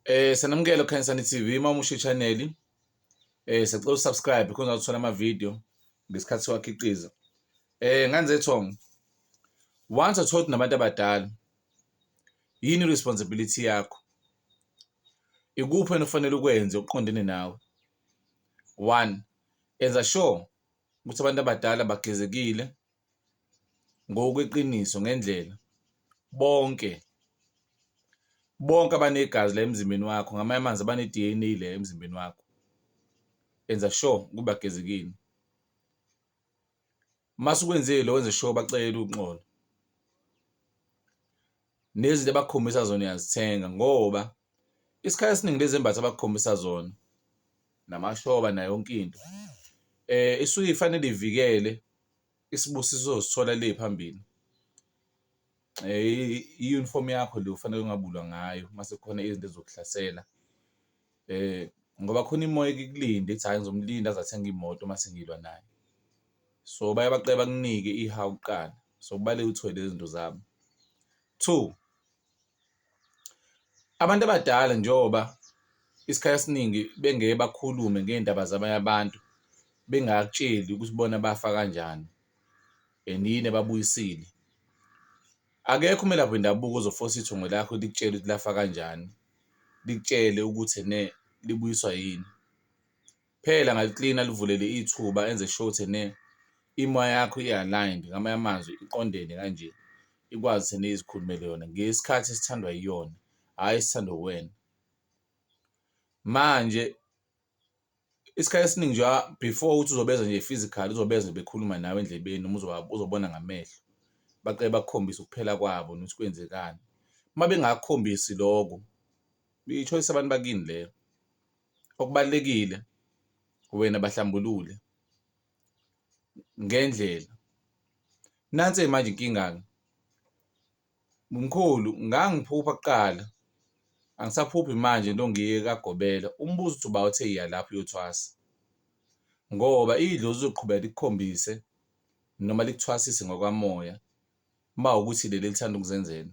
Sanamukela Khanyisani TV mamusha i-channel sicela usubscribe khona uzothola ama-video ngesikhathi siwakhiqiza. Nganze thongo, once uthola nabantu abadala, yini i-responsibility yakho? Ikuphi enofanele ukwenze okuqondene nawe? One, enza sure ukuthi abantu abadala bagezekile ngokweqiniso ngendlela. Bonke abanegazi la emzimbeni wakho, ngamanye amanzi abane-DNA la emzimbeni wakho. Enza sure ukuba bagezekile. Mase ukwenzile wenze sure bacele uxolo. Nezinto abakukhombisa zona uyazithenga ngoba isikhathi esiningi lezi zembatho abakukhombisa zona namashoba nayo yonke into isuke ifanele ivikele isibusiso ozosithola le phambili. I-uniform yakho le ufanele ungabulwa ngayo mase kukhona izinto ezokuhlasela. Ngoba khona imoya ekulinda ethi hayi ngizomlinda azathenga imoto mase ngilwa naye. So baye baqale bakunike ihawu kuqala. So kubaleke uthole lezi zinto zabo. Two, abantu abadala njengoba isikhathi esiningi bengeke bakhulume ngey'ndaba zabanye abantu, bengakutsheli ukuthi bona bafa kanjani and yini ebabuyisile. Akekho umelaphi wendabuko ozofosa ithongo lakho likutshele ukuthi lafa kanjani, likutshele ukuthi libuyiswa yini. Phela ngaliklina livulele ithuba enze sure ukuthi imoya yakho i-aligned, ngamanye amazwi iqondene kanje, ikwazi izikhulumele yona ngesikhathi esithandwa yiyona, hhayi esithandwa uwena. Manje isikhathi esiningi nje before ukuthi uzobeza nje physical, uzobeza bekhuluma nawe endlebeni noma uzobona ngamehlo, baqale bakukhombise ukuphela kwabo nokuthi kwenzekani. Uma bengakukhombisi lokho, i-choice abantu bakini leyo. Okubalulekile wena bahlambulule ngendlela. Nansi manje inkinga-ke, mkhulu ngangiphupha kuqala, angisaphuphi manje into ngiye kagobela, umbuzo ukuthi uba uthe iya lapho uyothwasa. Ngoba idlozi lizoqhubeka likukhombise noma likuthwasise ngokwamoya uma ukuthi leli lithanda ukuzenzela.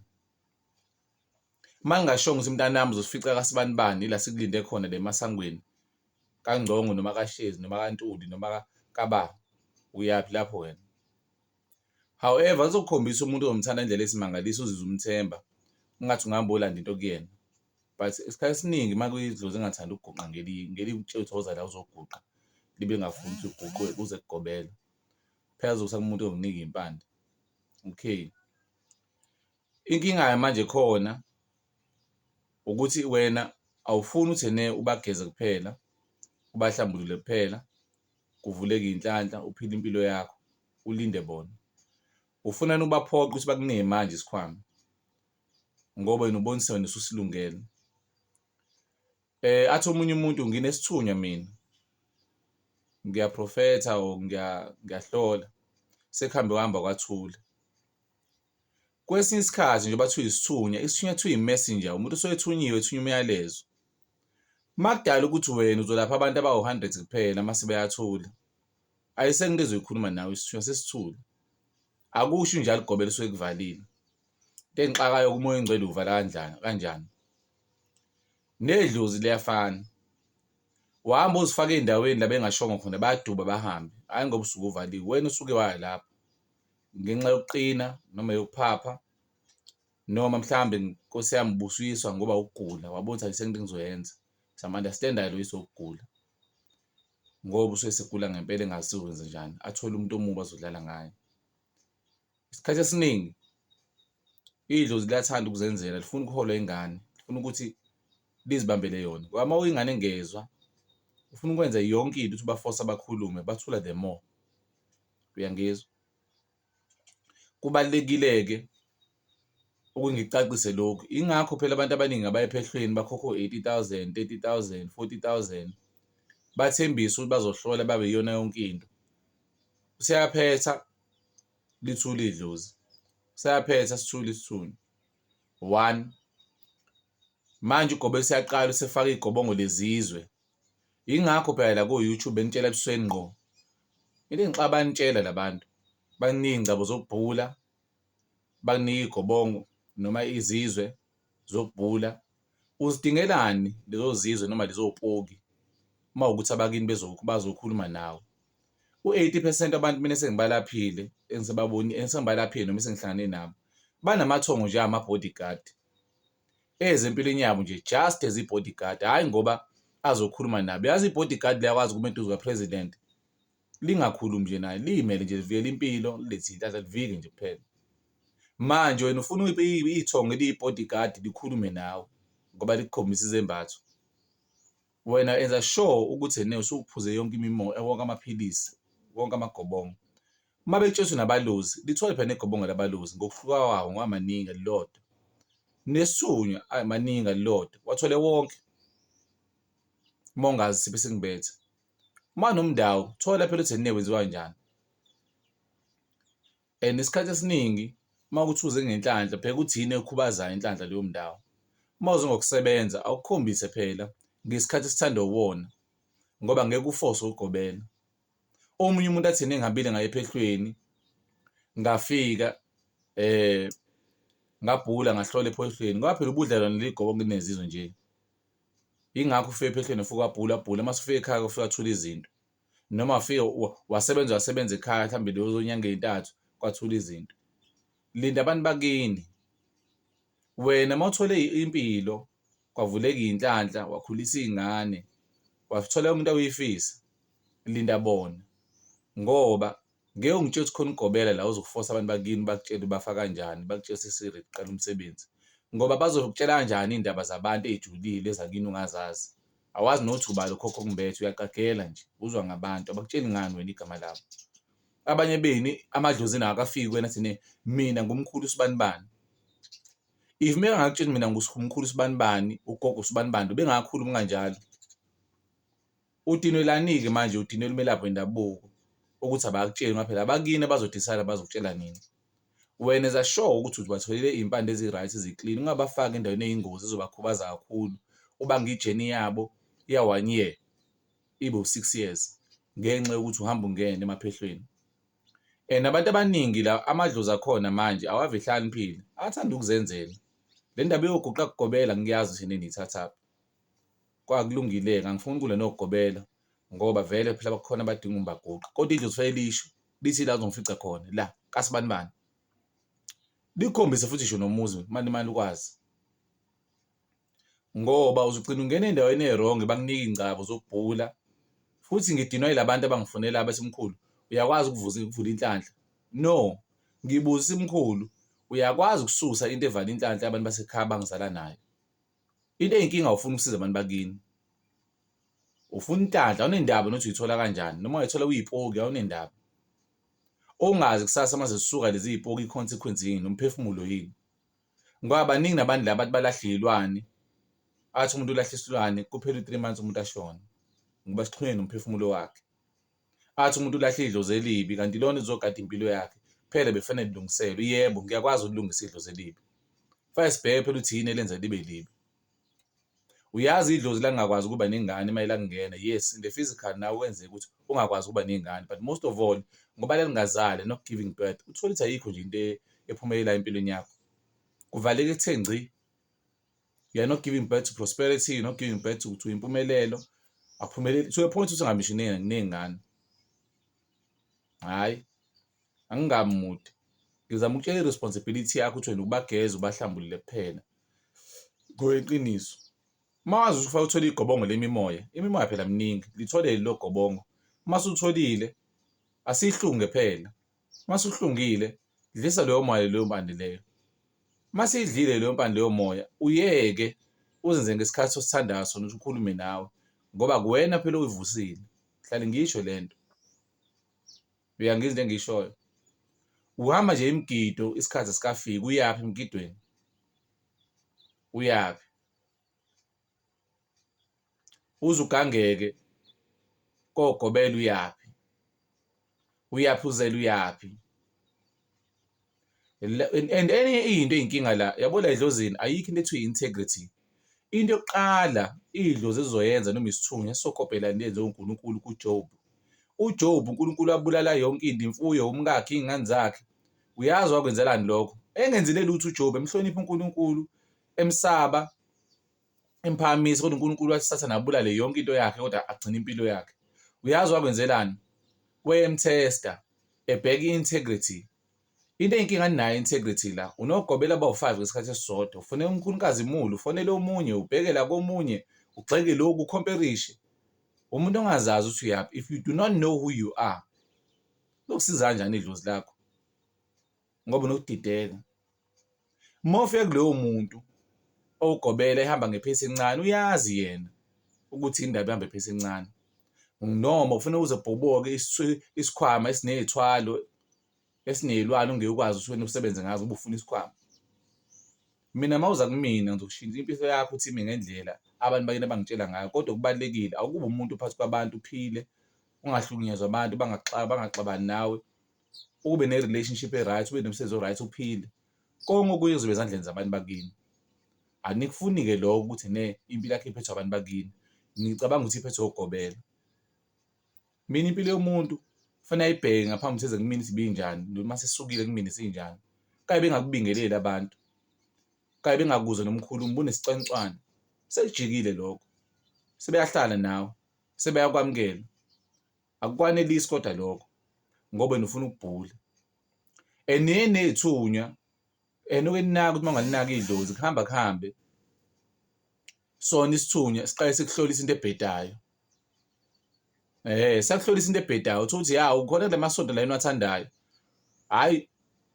Uma ngingashongo ukuthi mntanami uzosifica kasibanibani ila sikulinde khona le emasangweni kaNgcongo noma kaShezi noma kaNtuli noma kaBaba, uyaphi lapho wena? However, kuzokukhombisa umuntu ozomthanda ngendlela esimangaliso, uzizwe umthemba, ungathi ungahamba uyolanda into kuyena. But isikhathi esiningi uma kuyidlozi engathanda ukuguqa ngelinye utshela ukuthi woza la uzoguqa, libe lingafuni ukuthi uguquke kuze kugobela. Phela kuzokuthi umuntu ozokunika iy'mpande. Okay. Inkinga manje khona ukuthi wena awufuni ukuthi ubageze kuphela, ubahlambulule kuphela, kuvuleke iy'nhlanhla, uphile impilo yakho, ulinde bona. Ufuna ubaphoqa ukuthi bakunike manje isikhwama ngoba wena ubonisa wena ususilungele. Athi omunye umuntu nginesithunywa mina, ngiyaprofetha or ngiyahlola, sekuhambe kwahamba kwathula. Kwesinye isikhathi nje bathiwa isithunya kuthiwa i-messenger, umuntu osuethunyiwe ethunya umyalezo. Makudala ukuthi wena uzolapha abantu abawu-100 kuphela mase beyathula, ayisenginto ezoyikhuluma nawe isithunya sesithule. Akusho njalo igobela usuke kuvalile. Into engixakayo kumoya oyingcwele uvala kanjani? Nedlozi liyafana. Wahamba uzifaka ey'ndaweni la bengashongo khona, bayaduba bahambe, hhayi ngoba usuke uvaliwe, wena usuke waya lapho ngenxa yokuqina noma yokuphapha, noma mhlawumbe Nkosi yami ubusuyiswa ngoba ukugula, wabona ukuthi ayisento engizoyenza. Sam-understand-a lo ukugula ngoba usuke segula ngempela engaziwa ukwenze njani, athole umuntu omubi azodlala ngaye. Isikhathi esiningi idlozi liyathanda ukuzenzela, lifuna ukuholwa ingane, lifuna ukuthi lizibambele yona. Ngoba uma uyingane engezwa, ufuna ukwenza yonke into ukuthi baforce abakhulume, bathula the more. Uyangizwa? Kubalulekile-ke ngicacise lokhu. Ingakho phela abantu abaningi abaya ephehlweni bakhokha o-80,000, 30,000, 40,000, bathembise ukuthi bazohlola babe yiyona yonke into. Useyaphetha lithule idlozi, useyaphetha sithule isithunywa. One, manje ugobela useyaqala usefaka iy'gobongo lezizwe. Yingakho phela la ko-YouTube benitshela ebusweni ngqo. Into engixaka bayanitshela la bantu, bakunika iy'ngcabo zokubhula, bakunika iy'gobongo noma izizwe zokubhula, Uzidingelani lezo zizwe noma lezo poki uma ukuthi abakini bazokhuluma nawe? U-80% abantu mina sengibalaphile esengibalaphile noma esengihlangane nabo banamathongo nje ama-bodyguard ezempilweni yabo nje just as i-bodyguard, hhayi ngoba azokhuluma nabo. Yazi i-bodyguard liyakwazi ukuma eduze kwa-president lingakhulumi nje naye, liyimele nje livikele impilo, lilethe iy'hlahla livike nje kuphela. Manje wena ufuna ithongo eliyi-bodyguard likhulume nawe ngoba likukhombisa izembatho. Wena enza sure ukuthi usuphuze wonke amaphilisi, wonke amagobongo. Uma bekutshela unabalozi, lithole phela negobongo labalozi ngokuhluka kwawo ngoba maningi alilodwa. Nesithunywa maningi alilodwa, wathole wonke uma ungazi siphi esingibethe. Uma nomndawo, thola phela ukuthi wenziwa kanjani. And isikhathi esiningi uma kuthi uze ngenhlanhla, bheka ukuthi yini ekukhubazayo inhlanhla leyo mndawo. Uma uze ngokusebenza, awukukhombise phela ngesikhathi esithandwa uwona ngoba ngeke uforce ukugobela. Omunye umuntu athi ngihambile ngaye ephehlweni, ngafika ngabhula ngahlola ephehlweni ngoba phela ubudlelwano ligobongo kunezizwe nje. Yingakho ufike ephehlweni ufike wabhula mase ufike ekhaya ufike wathula izinto. Noma wafika wasebenza ekhaya mhlawumbe lezo nyanga ey'ntathu kwathula izinto. Linda abantu bakini. Wena uma uthole impilo, kwavuleka iy'nhlanhla, wakhulisa iy'ngane, wathola umuntu awuyifisa, linda bona. Ngoba ngeke ungitshele ukuthi khona ukugobela la uzokufosa abantu bakini bakutshele bafa kanjani, bakutshele sesiredi qala umsebenzi. Ngoba bazokutshela kanjani iy'ndaba zabantu ey'julile ezakini ungazazi. Awazi nokuthi ubani ukhokho kumbethe, uyaqagela nje, uzwa ngabantu, abakutsheli ngani wena igama labo. Abanye beni amadlozi nawo akafiki kuwena athi mina ngumkhulu usibanibani. If mina ngakutshela mina ngumkhulu usibanibani, ugogo usibanibani, bengakhulumi kanjalo. Udinelani-ke manje, udinela umelaphi wendabuko ukuthi abakutsheli ngoba phela abakini abazodicide bazokutshela nini. Wena enza sure ukuthi ubatholele iy'mpande ezi-right ezi-clean, ungabafaki endaweni eyingozi ezobakhubaza kakhulu. Ubange ijeni yabo ya-1 year ibe u-6 years ngenxa yokuthi uhamba ungena emaphehlweni. And abantu abaningi la amadlozi akhona manje awave ehlakaniphile, athanda ukuzenzela. Le ndaba yoguqa kugobela ngiyazi thina eniyithathaphi. Kwakulungile-ke angifuni ukulwa nokugobela ngoba vele phela bakhona abadinga ungibaguqa. Kodwa idlozi fanele lisho lithi la uzongifica khona la kasibanibani. Likhombise futhi ngisho nomuzi mani ukwazi. Ngoba uzogcina ungena ey'ndaweni ey'rongi bakunike iy'ngcabo zokubhula. Futhi ngidinwa yilabantu abangifonela bathi mkhulu, uyakwazi ukuvula inhlanhla? No, ngibuzisa mkhulu, uyakwazi ukususa into evala inhlanhla yabantu basekhaya abangizala nayo? Into eyinkinga awufuni ukusiza abantu bakini. Ufuna inhlanhla, awunendaba nokuthi uyithola kanjani, noma uyithola uyipoki awunendaba. Ongazi kusasa mase zisuka lezi iy'poki i-consequence yini, umphefumulo yini. Ngoba baningi nabantu la bathi balahla iy'lwane, athi umuntu ulahla isilwane kuphela u-3 months umuntu ashona ngoba sixhumene nomphefumulo wakhe. Athi umuntu ulahla idlozi elibi kanti lona lizogada impilo yakhe, phela befanele lilungiselwe. Yebo, ngiyakwazi ukulungisa idlozi elibi. Kufanele sibheke phela ukuthi yini elenza libe libi. Uyazi idlozi la ngingakwazi ukuba nengane uma ilakungena, yes, in the physical nawe kwenzeka ukuthi ungakwazi ukuba nengane, but most of all ngoba lingazali not giving birth, uthola ukuthi ayikho nje into ephumelelayo empilweni yakho. Kuvaleke kuthe ngci. You are not giving birth to prosperity, you're not giving birth to impumelelo. Akuphumeleli to a point ukuthi ungambishi nengane. Hhayi, angingabi mude. Ngizama ukutshela i-responsibility yakho ukuthi wena ukubageza ubahlambulule kuphela. Ngoyeqiniso. Uma wazi ukuthi uthole igobongo lemimoya, imimoya phela mningi, lithole lelo gobongo. Uma usutholile, asihlunge phela. Uma usuhlungile, dlisa leyo moya leyo mpande leyo. Uma siyidlile leyo mpande leyo moya, uyeke uzenze ngesikhathi osithandayo sona ukuthi ukhulume nawe ngoba kuwena phela uyivusile. Hlale ngisho lento. Uyangizwa into engiyishoyo. Uhamba nje imigido isikhathi asikafiki, uyaphi emgidweni? Uyaphi? Uzugangeke kogobela uyaphi? Uyaphi uzela uyaphi? And enye into eyinkinga la, yabo la edlozini ayikho into ethiwa integrity. Into yokuqala idlozi ezizoyenza noma isithunywa esokopela lenze uNkulunkulu kuJob. UJob uNkulunkulu abulala yonke into, imfuyo, umkakhe, iy'ngane zakhe. Uyazi wakwenzelani lokho? Engenzile lutho uJob, emhlonipha uNkulunkulu, emsaba, imphakamisa kodwa uNkulunkulu wathi Sathane abulale yonke into yakhe kodwa agcine impilo yakhe. Uyazi wakwenzelani? Wayemthesta ebheka i-integrity. Into eyinkinga nayo integrity la, unogobela abawu-5 ngesikhathi esisodwa. Ufonela nkhazimulo, ufonele omunye, ubhekela komunye, ugxeke lokhu, ukhomperishe. Umuntu ongazazi ukuthi uyaphi. If you do not know who you are, lokusiza kanjani idlozi lakho? Ngoba unokudideka. Uma ufika kuloyo muntu owugobela ehamba ngephesi encane, uyazi yena ukuthi indaba ihamba ngephesi encane. Noma ufuna uzebhoboke isikhwama esinezithwalo esiney'lwane ongeke ukwazi ukuthi wena usebenze ngazo ube ufuna isikhwama. Mina mawuza kumina ngizokushintsha impilo yakho ukuthi ime ngendlela abantu bakini abangitshela ngayo, kodwa kubalulekile awukube umuntu phakathi kwabantu uphile, ungahlukunyezwa abantu bangaxabani nawe, ube ne-relationship e-right, ube nomsebenzi o-right uphile. Konke okuye kuzobe ezandleni zabantu bakini. Anikufuni-ke lokho ukuthi impilo yakho iphethwe abantu bakini. Ngicabanga ukuthi iphethwe ogobela. Mina impilo yomuntu kufanele ayibheke ngaphambi kokuthi kumina ibinjani, noma sesisukile kumina sinjani. Kaye bengakubingeleli abantu. Kaye bengakuzwa nomkhulu unesicwancwane. Sekujikile lokho. Sebeyahlala nawe, sebeyakwamukela. Akukwanelisi kodwa lokho ngoba wena ufuna ukubhula. Nenethunya okwenaka ukuthi mangalinaka idlozi kuhambe sona isithunya siqale sikuhlolisa into ebhedayo. Sakuhlolisa into ebhedayo uthola ukuthi ukhona kule masonto la enwathandayo. Hhayi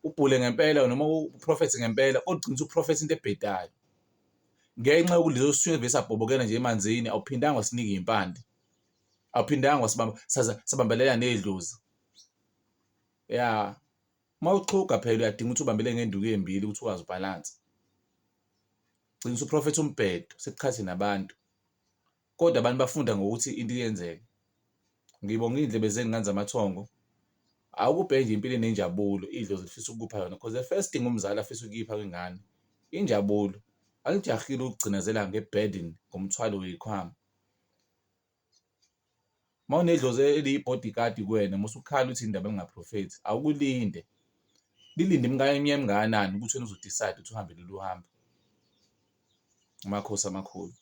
ubhule ngempela noma uprofethe ngempela kodwa ugcina uprofetha into ebhedayo. Ngenxa yokuthi leso sithunya vese sabhobokela nje emanzini awuphindanga wasinika iy'mpande. Awuphindanga sabambelela nedlozi. Uma uxhuga phela uyadinga ukuthi ubambele ngenduku ey'mbili ukuthi ukwazi ubhalansa. Gcina usuprofetha umbhedo sekukhathi nabantu. Kodwa abantu bafunda ngokuthi into iyenzeke. Ngibonga iy'ndlebe zenu ngani zamathongo. Awukubheke nje impilo enenjabulo idlozi lifisa ukukupha yona, because the first thing umzali afisa ukuyipha kwingane injabulo. Alijahile ukugcinazela nge-burden ngomthwalo wey'khwama. Uma unedlozi eliyi-bodyguard kuwena mase ukhala uthi indaba engaprofethi, awukulinde. Lilinde iminyaka emingakanani ukuthi wena uzodecide ukuthi uhambe lolu hambo. Amakhosi amakhulu.